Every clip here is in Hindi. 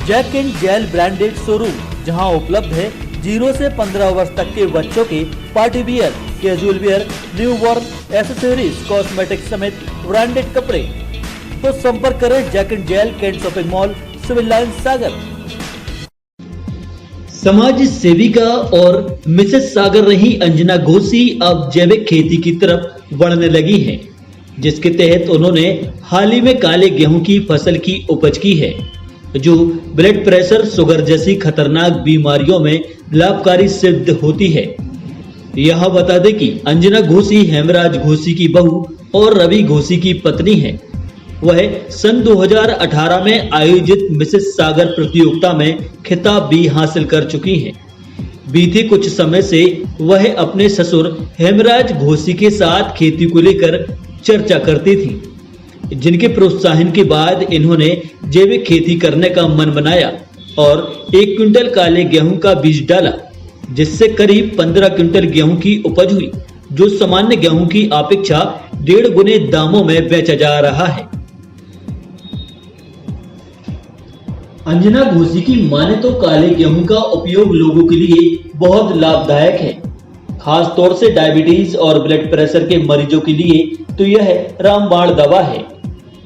Jack and Jill branded showroom जहां उपलब्ध है 0 से 15 वर्ष तक के बच्चों के party wear, casual wear, new born accessories, cosmetic समेत ब्रांडेड कपड़े। तो संपर्क करें Jack and Jill, cantt shopping mall, civil line, Sagar. समाज सेविका और मिसेस सागर रही अंजना घोसी अब जैविक खेती की तरफ बढ़ने लगी हैं, जिसके तहत उन्होंने हाल ही में काले गेहूं की फसल की उपज की है, जो ब्लड प्रेशर, शुगर जैसी खतरनाक बीमारियों में लाभकारी सिद्ध होती है। यह बता दें कि अंजना घोसी हेमराज घोसी की बहू और रवि घोसी की पत्नी है। वह सन 2018 में आयोजित मिसेस सागर प्रतियोगिता में खिताब भी हासिल कर चुकी हैं। बीते कुछ समय से वह अपने ससुर हेमराज घोसी के साथ खेती को लेकर चर्चा करती थी, जिनके प्रोत्साहन के बाद इन्होंने जैविक खेती करने का मन बनाया और 1 क्विंटल काले गेहूं का बीज डाला, जिससे करीब 15 क्विंटल गेहूं की उपज हुई, जो सामान्य गेहूं की अपेक्षा 1.5 गुने दामों में बेचा जा रहा है। अंजना घोसी की माने तो काले गेहूं का उपयोग लोगों के लिए बहुत लाभदायक है, खास तौर से डायबिटीज और ब्लड प्रेशर के मरीजों के लिए तो यह रामबाण दवा है।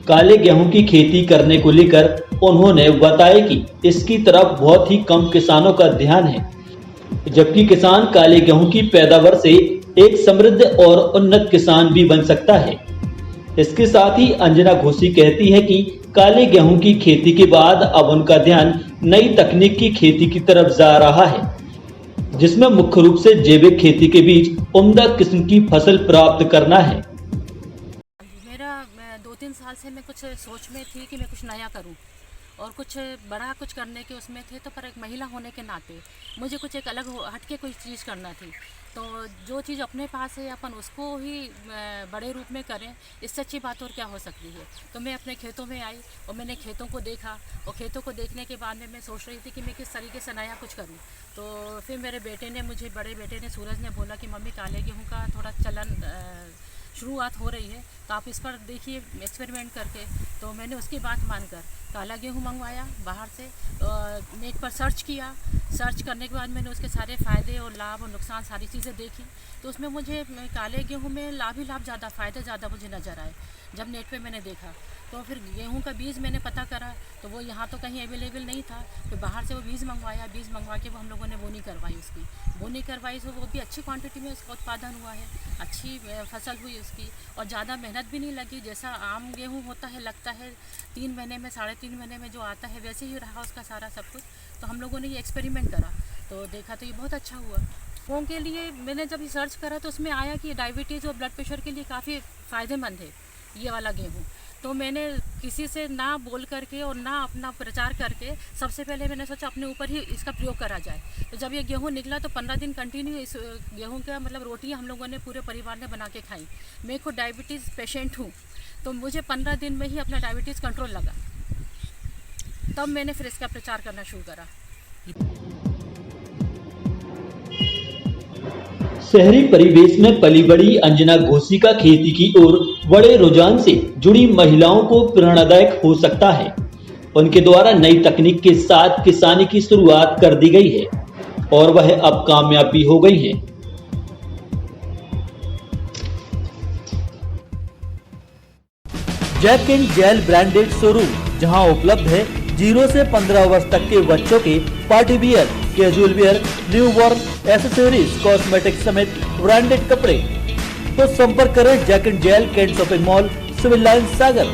काले गेहूं की खेती करने को लेकर उन्होंने बताया कि इसकी तरफ बहुत ही कम किसानों का ध्यान है, जबकि किसान काले गेहूं की पैदावार से एक समृद्ध और उन्नत किसान भी बन सकता है। इसके साथ ही अंजना घोसी कहती है कि काले गेहूं की खेती के बाद अब उनका ध्यान नई तकनीक की खेती की तरफ जा रहा है, जिसमें मुख्य रूप से जैविक खेती के बीच उम्दा किस्म की फसल प्राप्त करना है। मेरा 2-3 साल से मैं कुछ सोच में थी कि मैं कुछ नया करूं और कुछ बड़ा कुछ करने के उसमें थे, तो पर एक महिला होने के नाते मुझे कुछ एक अलग हटके कोई चीज़ करना थी। तो जो चीज़ अपने पास है अपन उसको ही बड़े रूप में करें, इससे अच्छी बात और क्या हो सकती है। तो मैं अपने खेतों में आई और मैंने खेतों को देखा, और खेतों को देखने के बाद में मैं सोच रही थी कि मैं किस तरीके से नया कुछ करूं। तो फिर मेरे बेटे ने बड़े बेटे ने सूरज ने बोला कि मम्मी काले गेहूँ का थोड़ा चलन शुरुआत हो रही है, तो आप इस पर देखिए एक्सपेरिमेंट करके। तो मैंने उसकी बात मानकर काला गेहूँ मंगवाया बाहर से, नेट पर सर्च किया। सर्च करने के बाद मैंने उसके सारे फ़ायदे और लाभ और नुकसान सारी चीज़ें देखी। तो उसमें मुझे काले गेहूँ में लाभ ही लाभ ज़्यादा, फ़ायदे ज़्यादा मुझे नज़र आए जब नेट पे मैंने देखा। तो फिर गेहूं का बीज मैंने पता करा, तो वो यहाँ तो कहीं अवेलेबल नहीं था। फिर बाहर से वो बीज मंगवाया, बीज मंगवा के वो हम लोगों ने बोनी करवाई, उसकी बोनी करवाई, तो वो भी अच्छी क्वांटिटी में उसका उत्पादन हुआ है, अच्छी फसल हुई उसकी, और ज़्यादा मेहनत भी नहीं लगी। जैसा आम गेहूँ होता है, लगता है 3 महीने में, 3.5 महीने में जो आता है, वैसे ही रहा उसका सारा सब कुछ। तो हम लोगों ने ये एक्सपेरिमेंट करा, तो देखा तो ये बहुत अच्छा हुआ। लोगों के लिए मैंने जब सर्च करा तो उसमें आया कि डायबिटीज़ और ब्लड प्रेशर के लिए काफ़ी फ़ायदेमंद है ये वाला गेहूँ। तो मैंने किसी से ना बोल करके और ना अपना प्रचार करके, सबसे पहले मैंने सोचा अपने ऊपर ही इसका प्रयोग करा जाए। तो जब ये गेहूँ निकला तो 15 दिन कंटिन्यू इस गेहूँ का मतलब रोटियाँ हम लोगों ने पूरे परिवार ने बना के खाई। मैं खुद डायबिटीज़ पेशेंट हूँ, तो मुझे 15 दिन में ही अपना डायबिटीज़ कंट्रोल लगा। तब मैंने फिर इसका प्रचार करना शुरू करा। शहरी परिवेश में पली बड़ी अंजना घोसी का खेती की ओर बड़े रुझान से जुड़ी महिलाओं को प्रेरणादायक हो सकता है। उनके द्वारा नई तकनीक के साथ किसानी की शुरुआत कर दी गई है और वह अब कामयाब भी हो गई है। Jack and Jill branded showroom जहां उपलब्ध है 0 से 15 वर्ष तक के बच्चों के party wear, casual wear, new born accessories, cosmetic समेत ब्रांडेड कपड़े। तो संपर्क करें Jack and Jill, cantt shopping mall, civil line, Sagar.